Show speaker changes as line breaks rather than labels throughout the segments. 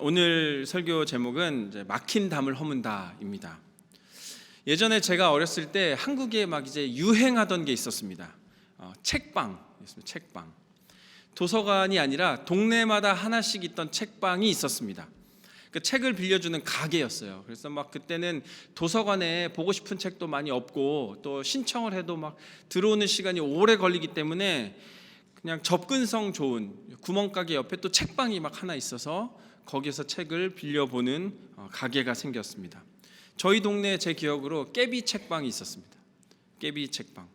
오늘 설교 제목은 이제 막힌 담을 허문다입니다. 예전에 제가 어렸을 때 한국에 막 이제 유행하던 게 있었습니다. 책방. 도서관이 아니라 동네마다 하나씩 있던 책방이 있었습니다. 그 책을 빌려주는 가게였어요. 그래서 막 그때는 도서관에 보고 싶은 책도 많이 없고 또 신청을 해도 막 들어오는 시간이 오래 걸리기 때문에 그냥 접근성 좋은 구멍가게 옆에 또 책방이 막 하나 있어서 거기서 책을 빌려보는 가게가 생겼습니다. 저희 동네에 제 기억으로 깨비 책방이 있었습니다. 깨비 책방.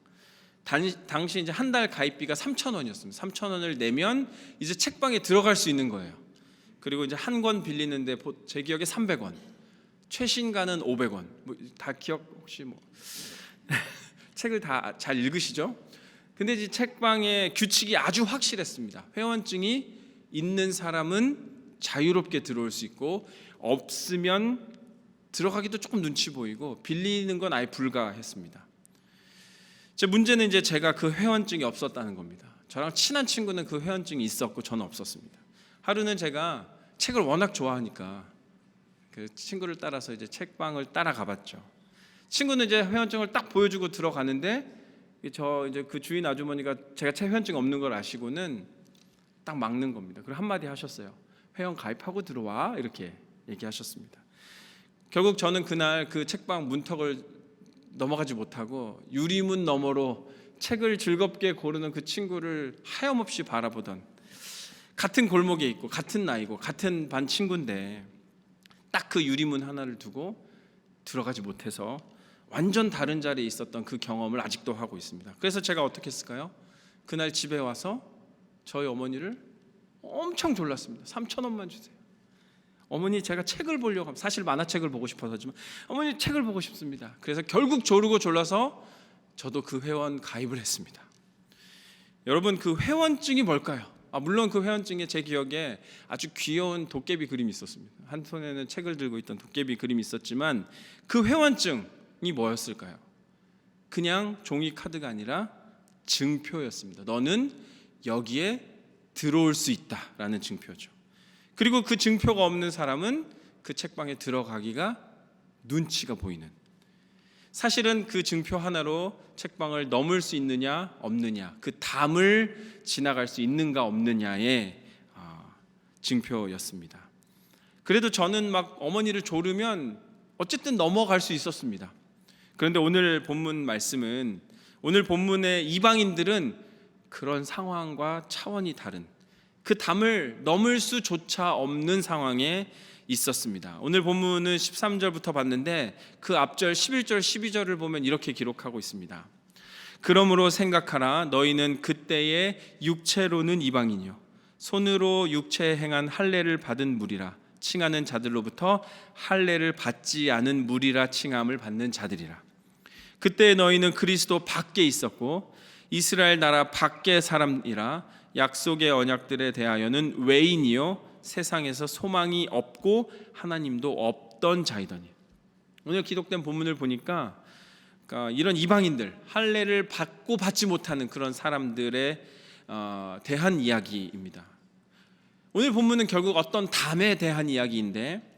당시 이제 한 달 가입비가 3,000원이었습니다. 3,000원을 내면 이제 책방에 들어갈 수 있는 거예요. 그리고 이제 한 권 빌리는데 제 기억에 300원, 최신가는 500원. 다 기억 혹시 책을 다 잘 읽으시죠? 근데 이 책방의 규칙이 아주 확실했습니다. 회원증이 있는 사람은 자유롭게 들어올 수 있고 없으면 들어가기도 조금 눈치 보이고 빌리는 건 아예 불가했습니다. 제 문제는 이제 제가 그 회원증이 없었다는 겁니다. 저랑 친한 친구는 그 회원증이 있었고 저는 없었습니다. 하루는 제가 책을 워낙 좋아하니까 그 친구를 따라서 이제 책방을 따라가 봤죠. 친구는 이제 회원증을 딱 보여주고 들어가는데 저 이제 그 주인 아주머니가 제가 책 회원증 없는 걸 아시고는 딱 막는 겁니다. 그리고 한마디 하셨어요. 회원 가입하고 들어와, 이렇게 얘기하셨습니다. 결국 저는 그날 그 책방 문턱을 넘어가지 못하고 유리문 너머로 책을 즐겁게 고르는 그 친구를 하염없이 바라보던, 같은 골목에 있고 같은 나이고 같은 반 친구인데 딱 그 유리문 하나를 두고 들어가지 못해서 완전 다른 자리에 있었던 그 경험을 아직도 하고 있습니다. 그래서 제가 어떻게 했을까요? 그날 집에 와서 저희 어머니를 엄청 졸랐습니다. 3,000원만 주세요. 어머니, 제가 책을 보려고 합니다. 사실 만화책을 보고 싶어서지만 어머니, 책을 보고 싶습니다. 그래서 결국 조르고 졸라서 저도 그 회원 가입을 했습니다. 여러분, 그 회원증이 뭘까요? 물론 그 회원증에 제 기억에 아주 귀여운 도깨비 그림이 있었습니다. 한 손에는 책을 들고 있던 도깨비 그림이 있었지만 그 회원증이 뭐였을까요? 그냥 종이 카드가 아니라 증표였습니다. 너는 여기에 들어올 수 있다라는 증표죠. 그리고 그 증표가 없는 사람은 그 책방에 들어가기가 눈치가 보이는, 사실은 그 증표 하나로 책방을 넘을 수 있느냐 없느냐, 그 담을 지나갈 수 있는가 없느냐의 증표였습니다. 그래도 저는 막 어머니를 조르면 어쨌든 넘어갈 수 있었습니다. 그런데 오늘 본문 말씀은, 오늘 본문의 이방인들은 그런 상황과 차원이 다른, 그 담을 넘을 수조차 없는 상황에 있었습니다. 오늘 본문은 13절부터 봤는데 그 앞절 11절 12절을 보면 이렇게 기록하고 있습니다. 그러므로 생각하라. 너희는 그때의 육체로는 이방인이요 손으로 육체에 행한 할례를 받은 무리라. 칭하는 자들로부터 할례를 받지 않은 무리라 칭함을 받는 자들이라. 그때 너희는 그리스도 밖에 있었고 이스라엘 나라 밖의 사람이라. 약속의 언약들에 대하여는 외인이요 세상에서 소망이 없고 하나님도 없던 자이더니. 오늘 기록된 본문을 보니까 이런 이방인들, 할례를 받고 받지 못하는 그런 사람들에 대한 이야기입니다. 오늘 본문은 결국 어떤 담에 대한 이야기인데,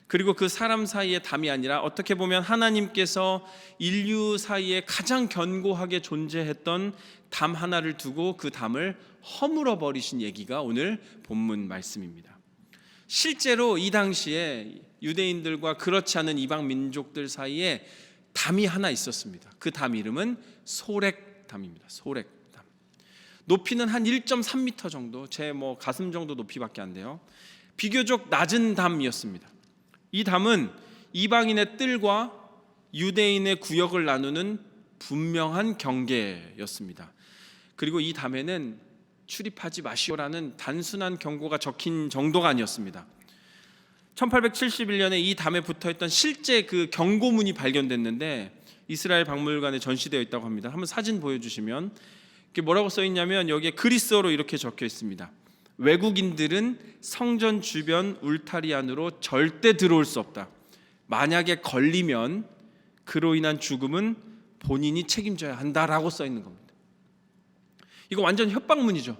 그리고 그 사람 사이의 담이 아니라 어떻게 보면 하나님께서 인류 사이에 가장 견고하게 존재했던 담 하나를 두고 그 담을 허물어 버리신 얘기가 오늘 본문 말씀입니다. 실제로 이 당시에 유대인들과 그렇지 않은 이방 민족들 사이에 담이 하나 있었습니다. 그 담 이름은 소렉담입니다. 소렉담. 높이는 한 1.3m 정도, 제 가슴 정도 높이밖에 안 돼요. 비교적 낮은 담이었습니다. 이 담은 이방인의 뜰과 유대인의 구역을 나누는 분명한 경계였습니다. 그리고 이 담에는 출입하지 마시오라는 단순한 경고가 적힌 정도가 아니었습니다. 1871년에 이 담에 붙어있던 실제 그 경고문이 발견됐는데 이스라엘 박물관에 전시되어 있다고 합니다. 한번 사진 보여주시면 이게 뭐라고 써있냐면 여기에 그리스어로 이렇게 적혀 있습니다. 외국인들은 성전 주변 울타리 안으로 절대 들어올 수 없다. 만약에 걸리면 그로 인한 죽음은 본인이 책임져야 한다라고 써 있는 겁니다. 이거 완전 협박문이죠.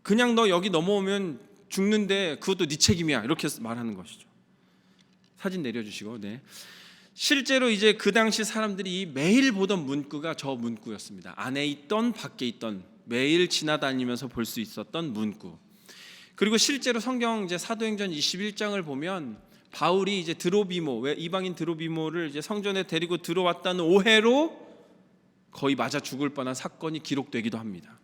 그냥 너 여기 넘어오면 죽는데 그것도 네 책임이야. 이렇게 말하는 것이죠. 사진 내려주시고. 네. 실제로 이제 그 당시 사람들이 매일 보던 문구가 저 문구였습니다. 안에 있던 밖에 있던 매일 지나다니면서 볼 수 있었던 문구. 그리고 실제로 성경 이제 사도행전 21장을 보면 바울이 이제 드로비모, 이방인 드로비모를 이제 성전에 데리고 들어왔다는 오해로 거의 맞아 죽을 뻔한 사건이 기록되기도 합니다.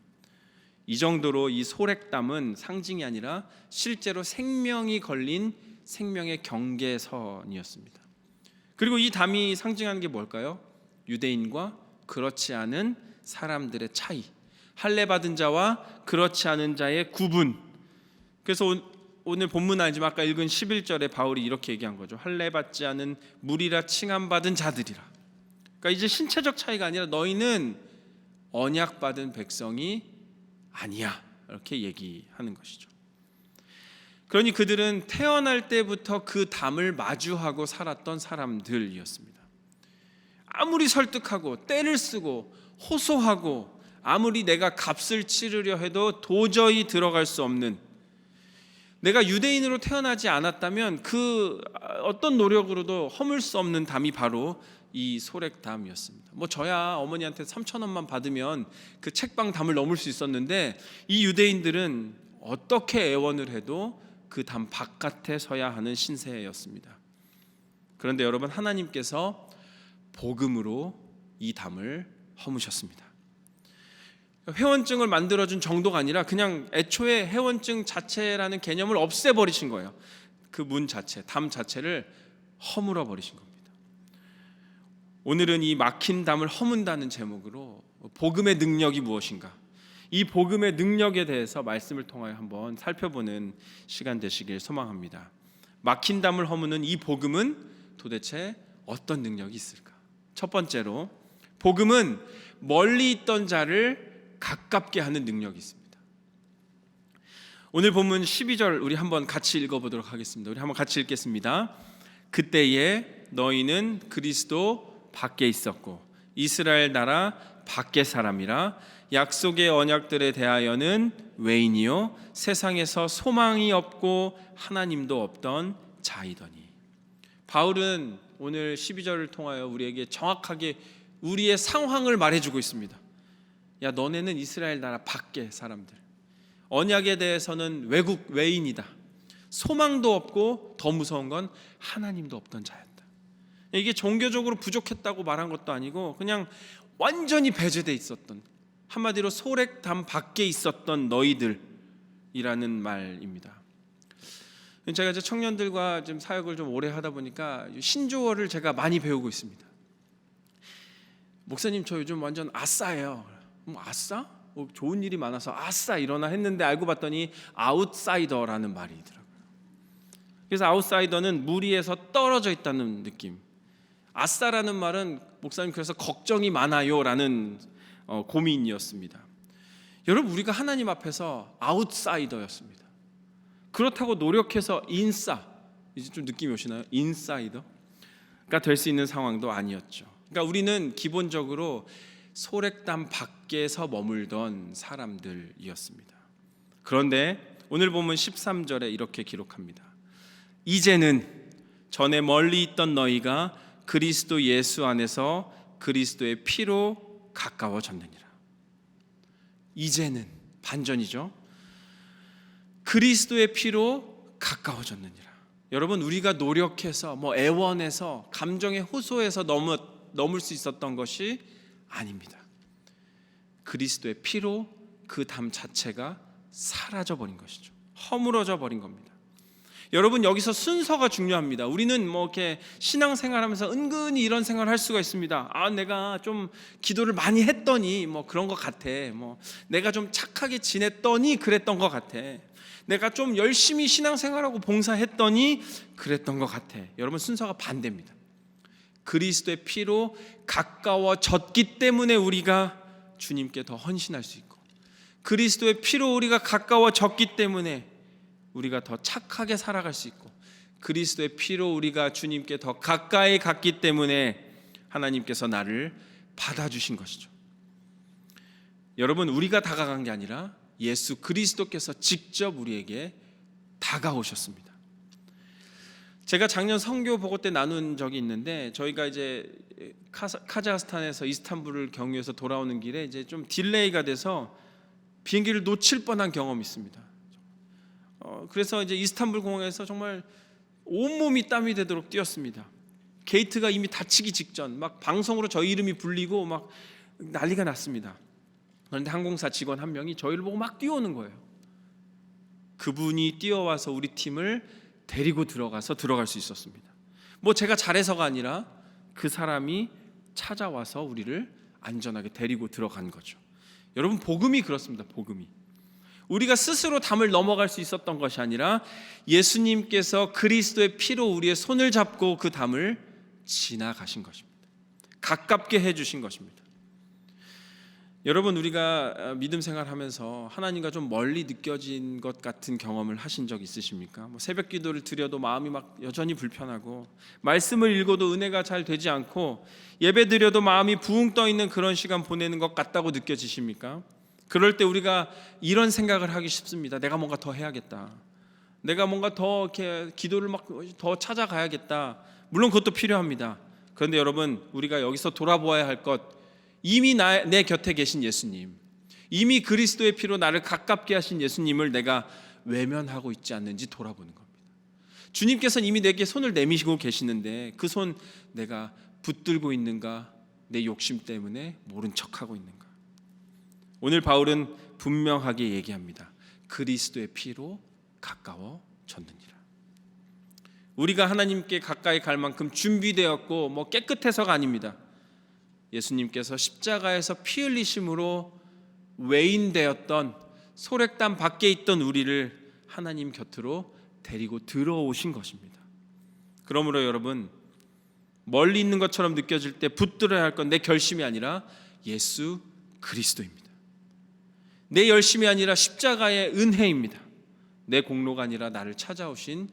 이 정도로 이 소렉담은 상징이 아니라 실제로 생명이 걸린 생명의 경계선이었습니다. 그리고 이 담이 상징하는 게 뭘까요? 유대인과 그렇지 않은 사람들의 차이, 할례 받은 자와 그렇지 않은 자의 구분. 그래서 오늘 본문 알지만 아까 읽은 11절에 바울이 이렇게 얘기한 거죠. 할례 받지 않은 무리라 칭함 받은 자들이라. 그러니까 이제 신체적 차이가 아니라 너희는 언약 받은 백성이 아니야, 이렇게 얘기하는 것이죠. 그러니 그들은 태어날 때부터 그 담을 마주하고 살았던 사람들이었습니다. 아무리 설득하고 떼를 쓰고 호소하고 아무리 내가 값을 치르려 해도 도저히 들어갈 수 없는, 내가 유대인으로 태어나지 않았다면 그 어떤 노력으로도 허물 수 없는 담이 바로 이 소렉담이었습니다. 뭐 저야 어머니한테 3,000원만 받으면 그 책방 담을 넘을 수 있었는데 이 유대인들은 어떻게 애원을 해도 그 담 바깥에 서야 하는 신세였습니다. 그런데 여러분, 하나님께서 복음으로 이 담을 허무셨습니다. 회원증을 만들어준 정도가 아니라 그냥 애초에 회원증 자체라는 개념을 없애버리신 거예요. 그 문 자체, 담 자체를 허물어 버리신 겁니다. 오늘은 이 막힌 담을 허문다는 제목으로 복음의 능력이 무엇인가, 이 복음의 능력에 대해서 말씀을 통하여 한번 살펴보는 시간 되시길 소망합니다. 막힌 담을 허무는 이 복음은 도대체 어떤 능력이 있을까? 첫 번째로, 복음은 멀리 있던 자를 가깝게 하는 능력이 있습니다. 오늘 본문 12절 우리 한번 같이 읽어보도록 하겠습니다. 우리 한번 같이 읽겠습니다. 그때에 너희는 그리스도 밖에 있었고 이스라엘 나라 밖의 사람이라 약속의 언약들에 대하여는 외인이요 세상에서 소망이 없고 하나님도 없던 자이더니. 바울은 오늘 12절을 통하여 우리에게 정확하게 우리의 상황을 말해주고 있습니다. 야, 너네는 이스라엘 나라 밖의 사람들, 언약에 대해서는 외국 외인이다. 소망도 없고 더 무서운 건 하나님도 없던 자였다. 이게 종교적으로 부족했다고 말한 것도 아니고 그냥 완전히 배제돼 있었던, 한마디로 소렉담 밖에 있었던 너희들이라는 말입니다. 제가 이제 청년들과 좀 사역을 좀 오래 하다 보니까 신조어를 제가 많이 배우고 있습니다. 목사님, 저 요즘 완전 아싸예요. 아싸? 좋은 일이 많아서 아싸 이러나 했는데 알고 봤더니 아웃사이더라는 말이더라고요. 그래서 아웃사이더는 무리에서 떨어져 있다는 느낌. 아싸라는 말은 목사님 그래서 걱정이 많아요라는 고민이었습니다. 여러분, 우리가 하나님 앞에서 아웃사이더였습니다. 그렇다고 노력해서 인싸, 이제 좀 느낌이 오시나요? 인사이더가 될 수 있는 상황도 아니었죠. 그러니까 우리는 기본적으로 소렉담 밖에서 머물던 사람들이었습니다. 그런데 오늘 보면 13절에 이렇게 기록합니다. 이제는 전에 멀리 있던 너희가 그리스도 예수 안에서 그리스도의 피로 가까워졌느니라. 이제는 반전이죠. 그리스도의 피로 가까워졌느니라. 여러분, 우리가 노력해서 애원해서 감정에 호소해서 넘을 수 있었던 것이 아닙니다. 그리스도의 피로 그 담 자체가 사라져 버린 것이죠. 허물어져 버린 겁니다. 여러분, 여기서 순서가 중요합니다. 우리는 이렇게 신앙생활하면서 은근히 이런 생각을 할 수가 있습니다. 내가 좀 기도를 많이 했더니 그런 것 같아. 내가 좀 착하게 지냈더니 그랬던 것 같아. 내가 좀 열심히 신앙생활하고 봉사했더니 그랬던 것 같아. 여러분, 순서가 반대입니다. 그리스도의 피로 가까워졌기 때문에 우리가 주님께 더 헌신할 수 있고, 그리스도의 피로 우리가 가까워졌기 때문에 우리가 더 착하게 살아갈 수 있고, 그리스도의 피로 우리가 주님께 더 가까이 갔기 때문에 하나님께서 나를 받아주신 것이죠. 여러분, 우리가 다가간 게 아니라 예수 그리스도께서 직접 우리에게 다가오셨습니다. 제가 작년 선교 보고 때 나눈 적이 있는데, 저희가 이제 카자흐스탄에서 이스탄불을 경유해서 돌아오는 길에 이제 좀 딜레이가 돼서 비행기를 놓칠 뻔한 경험이 있습니다. 그래서 이제 이스탄불 공항에서 정말 온몸이 땀이 되도록 뛰었습니다. 게이트가 이미 닫히기 직전, 막 방송으로 저희 이름이 불리고 막 난리가 났습니다. 그런데 항공사 직원 한 명이 저희를 보고 막 뛰어오는 거예요. 그분이 뛰어와서 우리 팀을 데리고 들어갈 수 있었습니다. 뭐 제가 잘해서가 아니라 그 사람이 찾아와서 우리를 안전하게 데리고 들어간 거죠. 여러분, 복음이 그렇습니다. 복음이 우리가 스스로 담을 넘어갈 수 있었던 것이 아니라 예수님께서 그리스도의 피로 우리의 손을 잡고 그 담을 지나가신 것입니다. 가깝게 해주신 것입니다. 여러분, 우리가 믿음 생활하면서 하나님과 좀 멀리 느껴진 것 같은 경험을 하신 적 있으십니까? 새벽 기도를 드려도 마음이 막 여전히 불편하고, 말씀을 읽어도 은혜가 잘 되지 않고, 예배 드려도 마음이 붕 떠 있는 그런 시간 보내는 것 같다고 느껴지십니까? 그럴 때 우리가 이런 생각을 하기 쉽습니다. 내가 뭔가 더 해야겠다. 내가 뭔가 더 이렇게 기도를 막 더 찾아가야겠다. 물론 그것도 필요합니다. 그런데 여러분, 우리가 여기서 돌아보아야 할 것, 이미 내 곁에 계신 예수님, 이미 그리스도의 피로 나를 가깝게 하신 예수님을 내가 외면하고 있지 않는지 돌아보는 겁니다. 주님께서는 이미 내게 손을 내미시고 계시는데 그 손 내가 붙들고 있는가? 내 욕심 때문에 모른 척하고 있는가? 오늘 바울은 분명하게 얘기합니다. 그리스도의 피로 가까워졌느니라. 우리가 하나님께 가까이 갈 만큼 준비되었고 뭐 깨끗해서가 아닙니다. 예수님께서 십자가에서 피 흘리심으로 외인되었던 소렉담 밖에 있던 우리를 하나님 곁으로 데리고 들어오신 것입니다. 그러므로 여러분, 멀리 있는 것처럼 느껴질 때 붙들어야 할 건 내 결심이 아니라 예수 그리스도입니다. 내 열심이 아니라 십자가의 은혜입니다. 내 공로가 아니라 나를 찾아오신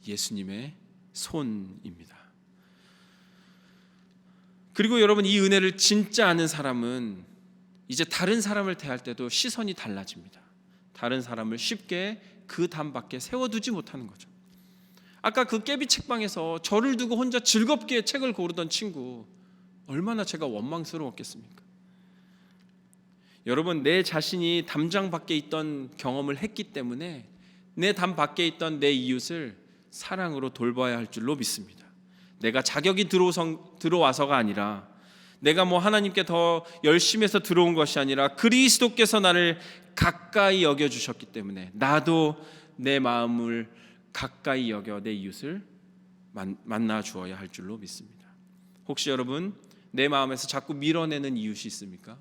예수님의 손입니다. 그리고 여러분, 이 은혜를 진짜 아는 사람은 이제 다른 사람을 대할 때도 시선이 달라집니다. 다른 사람을 쉽게 그 담 밖에 세워두지 못하는 거죠. 아까 그 깨비 책방에서 저를 두고 혼자 즐겁게 책을 고르던 친구, 얼마나 제가 원망스러웠겠습니까? 여러분, 내 자신이 담장 밖에 있던 경험을 했기 때문에 내 담 밖에 있던 내 이웃을 사랑으로 돌봐야 할 줄로 믿습니다. 내가 자격이 들어와서가 아니라, 내가 뭐 하나님께 더 열심히 해서 들어온 것이 아니라 그리스도께서 나를 가까이 여겨주셨기 때문에 나도 내 마음을 가까이 여겨 내 이웃을 만나 주어야 할 줄로 믿습니다. 혹시 여러분, 내 마음에서 자꾸 밀어내는 이웃이 있습니까?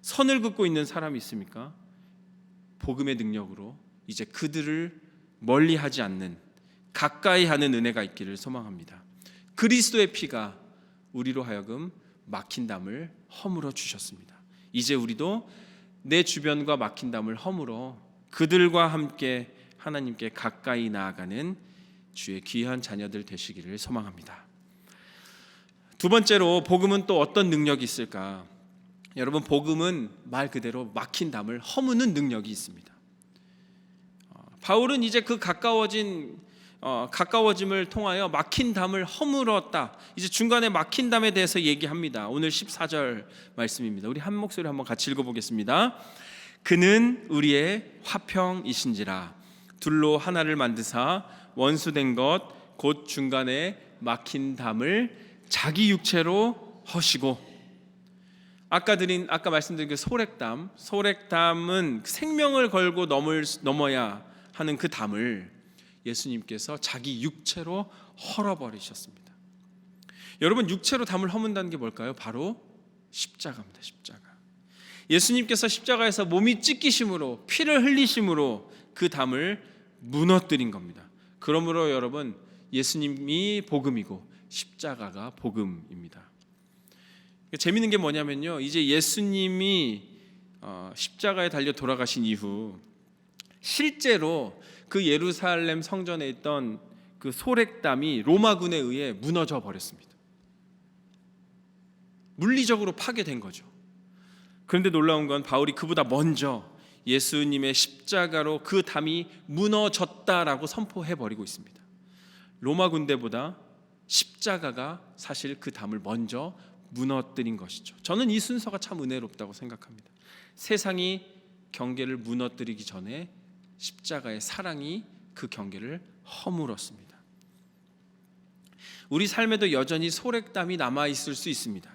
선을 긋고 있는 사람이 있습니까? 복음의 능력으로 이제 그들을 멀리하지 않는, 가까이 하는 은혜가 있기를 소망합니다. 그리스도의 피가 우리로 하여금 막힌 담을 허물어 주셨습니다. 이제 우리도 내 주변과 막힌 담을 허물어 그들과 함께 하나님께 가까이 나아가는 주의 귀한 자녀들 되시기를 소망합니다. 두 번째로, 복음은 또 어떤 능력이 있을까? 여러분, 복음은 말 그대로 막힌 담을 허무는 능력이 있습니다. 바울은 이제 그 가까워짐을 통하여 막힌 담을 허물었다. 이제 중간에 막힌 담에 대해서 얘기합니다. 오늘 14절 말씀입니다. 우리 한 목소리 한번 같이 읽어보겠습니다. 그는 우리의 화평이신지라 둘로 하나를 만드사 원수된 것 곧 중간에 막힌 담을 자기 육체로 허시고. 아까 말씀드린 그 소렉담은 생명을 걸고 넘어야 하는 그 담을 예수님께서 자기 육체로 헐어버리셨습니다. 여러분, 육체로 담을 허문다는 게 뭘까요? 바로 십자가입니다. 십자가. 예수님께서 십자가에서 몸이 찢기심으로, 피를 흘리심으로 그 담을 무너뜨린 겁니다. 그러므로 여러분, 예수님이 복음이고 십자가가 복음입니다. 재미있는 게 뭐냐면요, 이제 예수님이 십자가에 달려 돌아가신 이후 실제로 그 예루살렘 성전에 있던 그 소렉담이 로마군에 의해 무너져 버렸습니다. 물리적으로 파괴된 거죠. 그런데 놀라운 건 바울이 그보다 먼저 예수님의 십자가로 그 담이 무너졌다라고 선포해버리고 있습니다. 로마 군대보다 십자가가 사실 그 담을 먼저 무너뜨린 것이죠. 저는 이 순서가 참 은혜롭다고 생각합니다. 세상이 경계를 무너뜨리기 전에 십자가의 사랑이 그 경계를 허물었습니다. 우리 삶에도 여전히 소렉담이 남아있을 수 있습니다.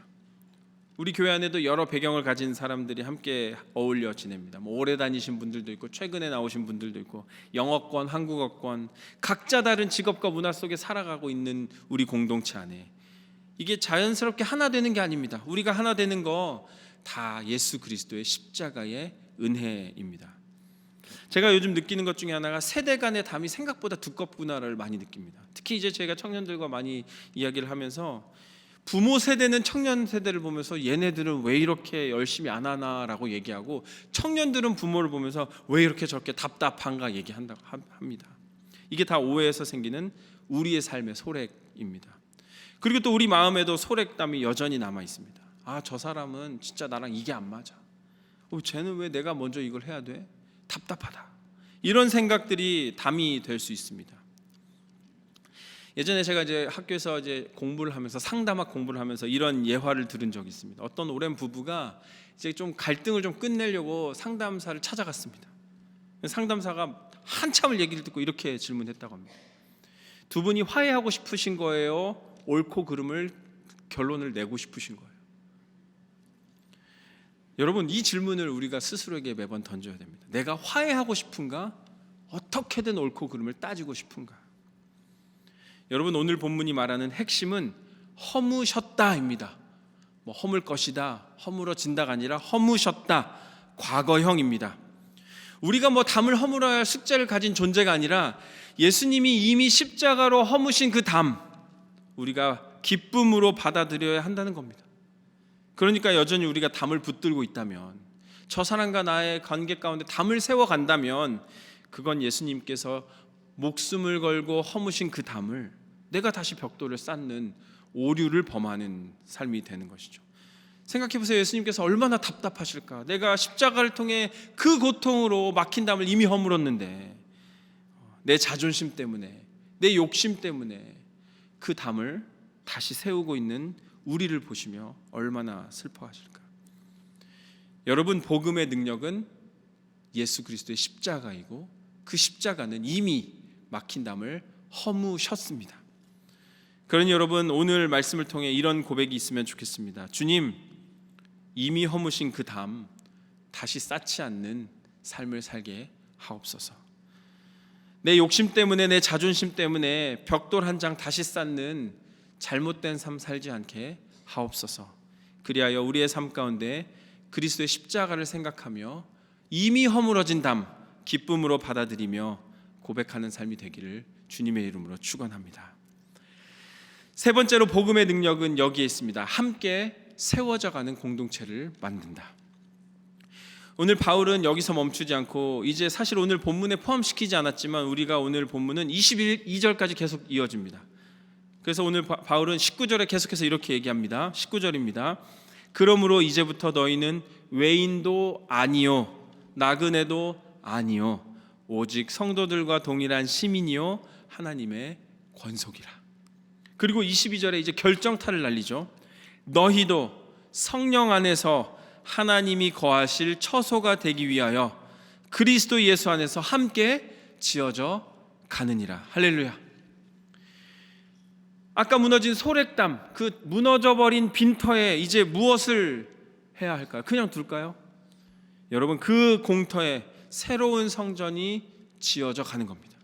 우리 교회 안에도 여러 배경을 가진 사람들이 함께 어울려 지냅니다. 오래 다니신 분들도 있고 최근에 나오신 분들도 있고 영어권, 한국어권 각자 다른 직업과 문화 속에 살아가고 있는 우리 공동체 안에 이게 자연스럽게 하나 되는 게 아닙니다. 우리가 하나 되는 거 다 예수 그리스도의 십자가의 은혜입니다. 제가 요즘 느끼는 것 중에 하나가 세대 간의 담이 생각보다 두껍구나를 많이 느낍니다. 특히 이제 제가 청년들과 많이 이야기를 하면서 부모 세대는 청년 세대를 보면서 얘네들은 왜 이렇게 열심히 안 하나라고 얘기하고 청년들은 부모를 보면서 왜 이렇게 저렇게 답답한가 얘기한다고 합니다. 이게 다 오해에서 생기는 우리의 삶의 소렉입니다. 그리고 또 우리 마음에도 소렉담이 여전히 남아 있습니다. 저 사람은 진짜 나랑 이게 안 맞아. 쟤는 왜 내가 먼저 이걸 해야 돼? 답답하다. 이런 생각들이 담이 될 수 있습니다. 예전에 제가 이제 학교에서 이제 공부를 하면서 상담학 공부를 하면서 이런 예화를 들은 적이 있습니다. 어떤 오랜 부부가 이제 좀 갈등을 좀 끝내려고 상담사를 찾아갔습니다. 상담사가 한참을 얘기를 듣고 이렇게 질문했다고 합니다. 두 분이 화해하고 싶으신 거예요? 옳고 그름을 결론을 내고 싶으신 거예요? 여러분, 이 질문을 우리가 스스로에게 매번 던져야 됩니다. 내가 화해하고 싶은가? 어떻게든 옳고 그름을 따지고 싶은가? 여러분, 오늘 본문이 말하는 핵심은 허무셨다입니다. 허물 것이다, 허물어진다가 아니라 허무셨다, 과거형입니다. 우리가 담을 허물어야 할 숙제를 가진 존재가 아니라 예수님이 이미 십자가로 허무신 그 담, 우리가 기쁨으로 받아들여야 한다는 겁니다. 그러니까 여전히 우리가 담을 붙들고 있다면, 저 사람과 나의 관계 가운데 담을 세워간다면 그건 예수님께서 목숨을 걸고 허무신 그 담을 내가 다시 벽돌을 쌓는 오류를 범하는 삶이 되는 것이죠. 생각해보세요. 예수님께서 얼마나 답답하실까. 내가 십자가를 통해 그 고통으로 막힌 담을 이미 허물었는데 내 자존심 때문에, 내 욕심 때문에 그 담을 다시 세우고 있는 우리를 보시며 얼마나 슬퍼하실까. 여러분, 복음의 능력은 예수 그리스도의 십자가이고 그 십자가는 이미 막힌 담을 허무셨습니다. 그러니 여러분, 오늘 말씀을 통해 이런 고백이 있으면 좋겠습니다. 주님, 이미 허무신 그 담 다시 쌓지 않는 삶을 살게 하옵소서. 내 욕심 때문에, 내 자존심 때문에 벽돌 한 장 다시 쌓는 잘못된 삶 살지 않게 하옵소서. 그리하여 우리의 삶 가운데 그리스도의 십자가를 생각하며 이미 허물어진 담 기쁨으로 받아들이며 고백하는 삶이 되기를 주님의 이름으로 축원합니다. 세 번째로 복음의 능력은 여기에 있습니다. 함께 세워져가는 공동체를 만든다. 오늘 바울은 여기서 멈추지 않고 이제 사실 오늘 본문에 포함시키지 않았지만 우리가 오늘 본문은 22절까지 계속 이어집니다. 그래서 오늘 바울은 19절에 계속해서 이렇게 얘기합니다. 19절입니다. 그러므로 이제부터 너희는 외인도 아니요 나그네도 아니요 오직 성도들과 동일한 시민이요 하나님의 권속이라. 그리고 22절에 이제 결정타를 날리죠. 너희도 성령 안에서 하나님이 거하실 처소가 되기 위하여 그리스도 예수 안에서 함께 지어져 가느니라. 할렐루야. 아까 무너진 소렉담, 그 무너져버린 빈터에 이제 무엇을 해야 할까요? 그냥 둘까요? 여러분, 그 공터에 새로운 성전이 지어져 가는 겁니다.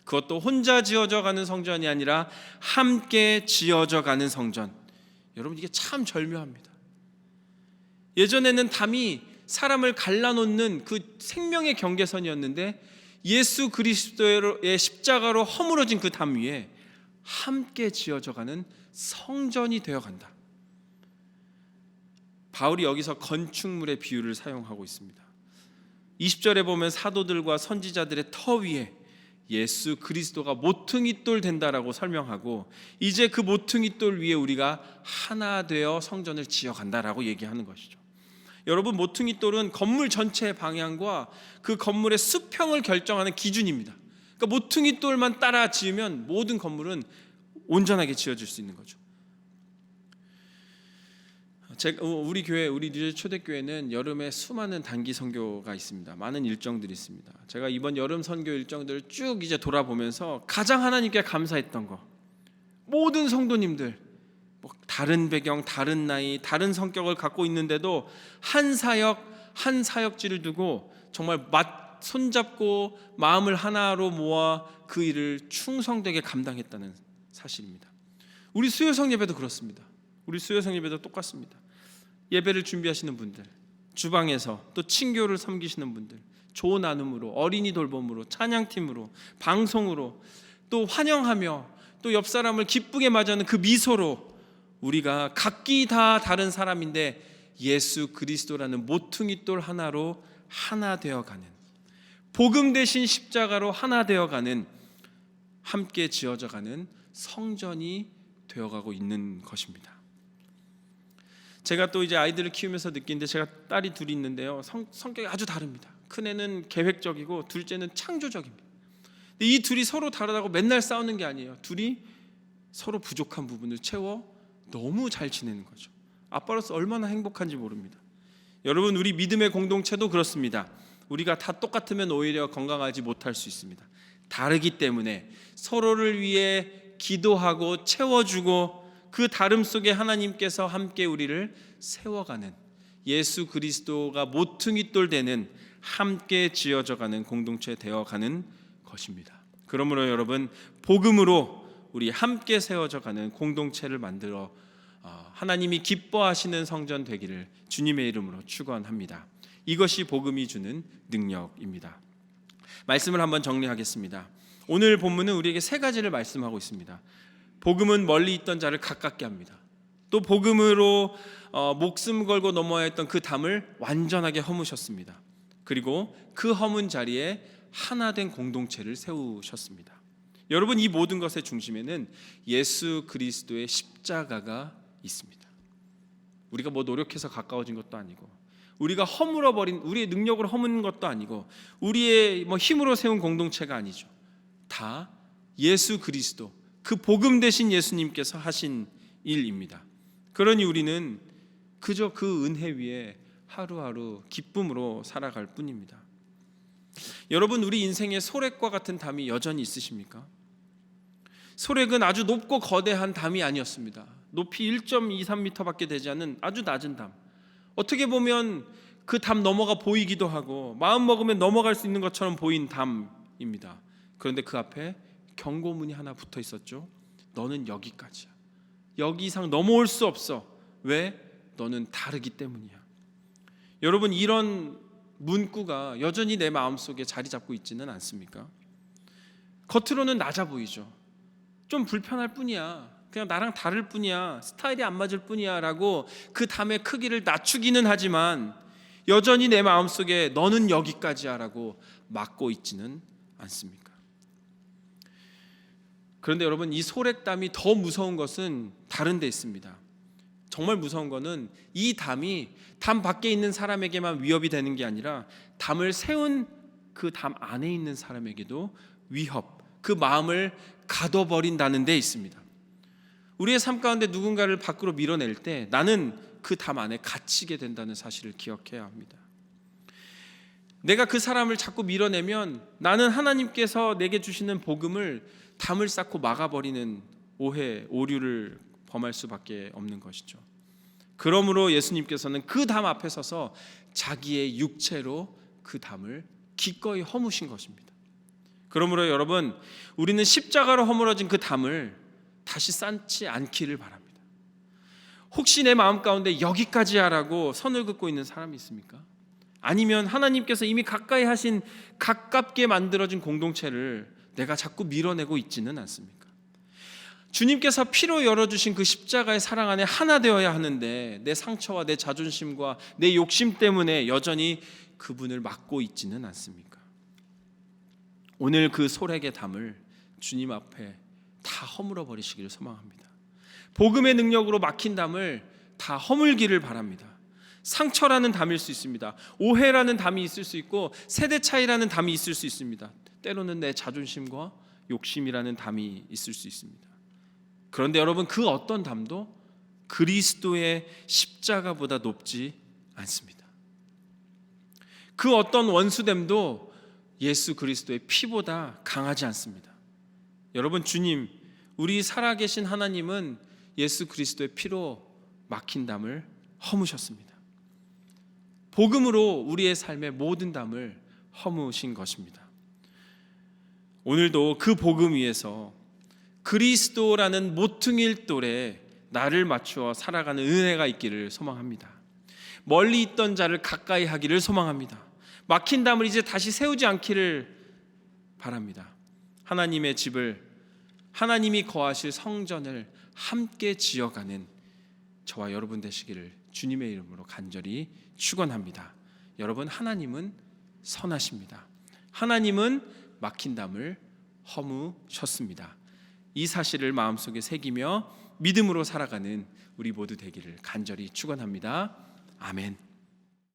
그것도 혼자 지어져 가는 성전이 아니라 함께 지어져 가는 성전. 여러분, 이게 참 절묘합니다. 예전에는 담이 사람을 갈라놓는 그 생명의 경계선이었는데 예수 그리스도의 십자가로 허물어진 그 담 위에 함께 지어져가는 성전이 되어간다. 바울이 여기서 건축물의 비유를 사용하고 있습니다. 20절에 보면 사도들과 선지자들의 터 위에 예수 그리스도가 모퉁이돌 된다라고 설명하고 이제 그 모퉁이돌 위에 우리가 하나 되어 성전을 지어간다라고 얘기하는 것이죠. 여러분, 모퉁이돌은 건물 전체의 방향과 그 건물의 수평을 결정하는 기준입니다. 그러니까 모퉁이돌만 따라 지으면 모든 건물은 온전하게 지어질 수 있는 거죠. 우리 교회, 우리 뉴저지 초대교회는 여름에 수많은 단기 선교가 있습니다. 많은 일정들이 있습니다. 제가 이번 여름 선교 일정들을 쭉 이제 돌아보면서 가장 하나님께 감사했던 거, 모든 성도님들 다른 배경, 다른 나이, 다른 성격을 갖고 있는데도 한 사역지를 두고 정말 손잡고 마음을 하나로 모아 그 일을 충성되게 감당했다는 사실입니다. 우리 수요성 예배도 그렇습니다. 우리 수요성 예배도 똑같습니다. 예배를 준비하시는 분들, 주방에서 또 친교를 섬기시는 분들, 조 나눔으로, 어린이 돌봄으로, 찬양팀으로, 방송으로, 또 환영하며 또 옆 사람을 기쁘게 맞이하는 그 미소로 우리가 각기 다 다른 사람인데 예수 그리스도라는 모퉁이돌 하나로 하나 되어가는, 복음 대신 십자가로 하나 되어가는, 함께 지어져가는 성전이 되어가고 있는 것입니다. 제가 또 이제 아이들을 키우면서 느끼는데, 제가 딸이 둘이 있는데요, 성격이 아주 다릅니다. 큰애는 계획적이고 둘째는 창조적입니다. 근데 이 둘이 서로 다르다고 맨날 싸우는 게 아니에요. 둘이 서로 부족한 부분을 채워 너무 잘 지내는 거죠. 아빠로서 얼마나 행복한지 모릅니다. 여러분, 우리 믿음의 공동체도 그렇습니다. 우리가 다 똑같으면 오히려 건강하지 못할 수 있습니다. 다르기 때문에 서로를 위해 기도하고 채워주고 그 다름 속에 하나님께서 함께 우리를 세워가는, 예수 그리스도가 모퉁이돌 되는, 함께 지어져가는 공동체 되어가는 것입니다. 그러므로 여러분, 복음으로 우리 함께 세워져가는 공동체를 만들어 하나님이 기뻐하시는 성전 되기를 주님의 이름으로 축원합니다. 이것이 복음이 주는 능력입니다. 말씀을 한번 정리하겠습니다. 오늘 본문은 우리에게 세 가지를 말씀하고 있습니다. 복음은 멀리 있던 자를 가깝게 합니다. 또 복음으로 목숨 걸고 넘어야 했던 그 담을 완전하게 허무셨습니다. 그리고 그 허문 자리에 하나 된 공동체를 세우셨습니다. 여러분, 이 모든 것의 중심에는 예수 그리스도의 십자가가 있습니다. 우리가 노력해서 가까워진 것도 아니고, 우리가 허물어버린, 우리의 능력으로 허문 것도 아니고, 우리의 힘으로 세운 공동체가 아니죠. 다 예수 그리스도, 그 복음 대신 예수님께서 하신 일입니다. 그러니 우리는 그저 그 은혜 위에 하루하루 기쁨으로 살아갈 뿐입니다. 여러분, 우리 인생에 소렉과 같은 담이 여전히 있으십니까? 소렉은 아주 높고 거대한 담이 아니었습니다. 높이 1.23m밖에 되지 않는 아주 낮은 담. 어떻게 보면 그 담 너머가 보이기도 하고 마음 먹으면 넘어갈 수 있는 것처럼 보인 담입니다. 그런데 그 앞에 경고문이 하나 붙어 있었죠. 너는 여기까지야. 여기 이상 넘어올 수 없어. 왜? 너는 다르기 때문이야. 여러분, 이런 문구가 여전히 내 마음속에 자리 잡고 있지는 않습니까? 겉으로는 낮아 보이죠. 좀 불편할 뿐이야. 그냥 나랑 다를 뿐이야. 스타일이 안 맞을 뿐이야 라고 그 담의 크기를 낮추기는 하지만 여전히 내 마음속에 너는 여기까지야 라고 막고 있지는 않습니까? 그런데 여러분, 이 소렉담이 더 무서운 것은 다른 데 있습니다. 정말 무서운 것은 이 담이 담 밖에 있는 사람에게만 위협이 되는 게 아니라 담을 세운 그 담 안에 있는 사람에게도 위협, 그 마음을 가둬버린다는 데 있습니다. 우리의 삶 가운데 누군가를 밖으로 밀어낼 때 나는 그 담 안에 갇히게 된다는 사실을 기억해야 합니다. 내가 그 사람을 자꾸 밀어내면 나는 하나님께서 내게 주시는 복음을 담을 쌓고 막아버리는 오해, 오류를 범할 수밖에 없는 것이죠. 그러므로 예수님께서는 그 담 앞에 서서 자기의 육체로 그 담을 기꺼이 허무신 것입니다. 그러므로 여러분, 우리는 십자가로 허물어진 그 담을 다시 쌓지 않기를 바랍니다. 혹시 내 마음 가운데 여기까지 하라고 선을 긋고 있는 사람이 있습니까? 아니면 하나님께서 이미 가까이 하신, 가깝게 만들어진 공동체를 내가 자꾸 밀어내고 있지는 않습니까? 주님께서 피로 열어주신 그 십자가의 사랑 안에 하나 되어야 하는데 내 상처와 내 자존심과 내 욕심 때문에 여전히 그분을 막고 있지는 않습니까? 오늘 그 소렉의 담을 주님 앞에 다 허물어 버리시기를 소망합니다. 복음의 능력으로 막힌 담을 다 허물기를 바랍니다. 상처라는 담일 수 있습니다. 오해라는 담이 있을 수 있고 세대 차이라는 담이 있을 수 있습니다. 때로는 내 자존심과 욕심이라는 담이 있을 수 있습니다. 그런데 여러분, 그 어떤 담도 그리스도의 십자가보다 높지 않습니다. 그 어떤 원수됨도 예수 그리스도의 피보다 강하지 않습니다. 여러분, 주님, 우리 살아계신 하나님은 예수 그리스도의 피로 막힌 담을 허무셨습니다. 복음으로 우리의 삶의 모든 담을 허무신 것입니다. 오늘도 그 복음 위에서 그리스도라는 모퉁이돌에 나를 맞추어 살아가는 은혜가 있기를 소망합니다. 멀리 있던 자를 가까이 하기를 소망합니다. 막힌 담을 이제 다시 세우지 않기를 바랍니다. 하나님의 집을, 하나님이 거하실 성전을 함께 지어가는 저와 여러분 되시기를 주님의 이름으로 간절히 축원합니다. 여러분, 하나님은 선하십니다. 하나님은 막힌 담을 허무셨습니다. 이 사실을 마음속에 새기며 믿음으로 살아가는 우리 모두 되기를 간절히 축원합니다. 아멘.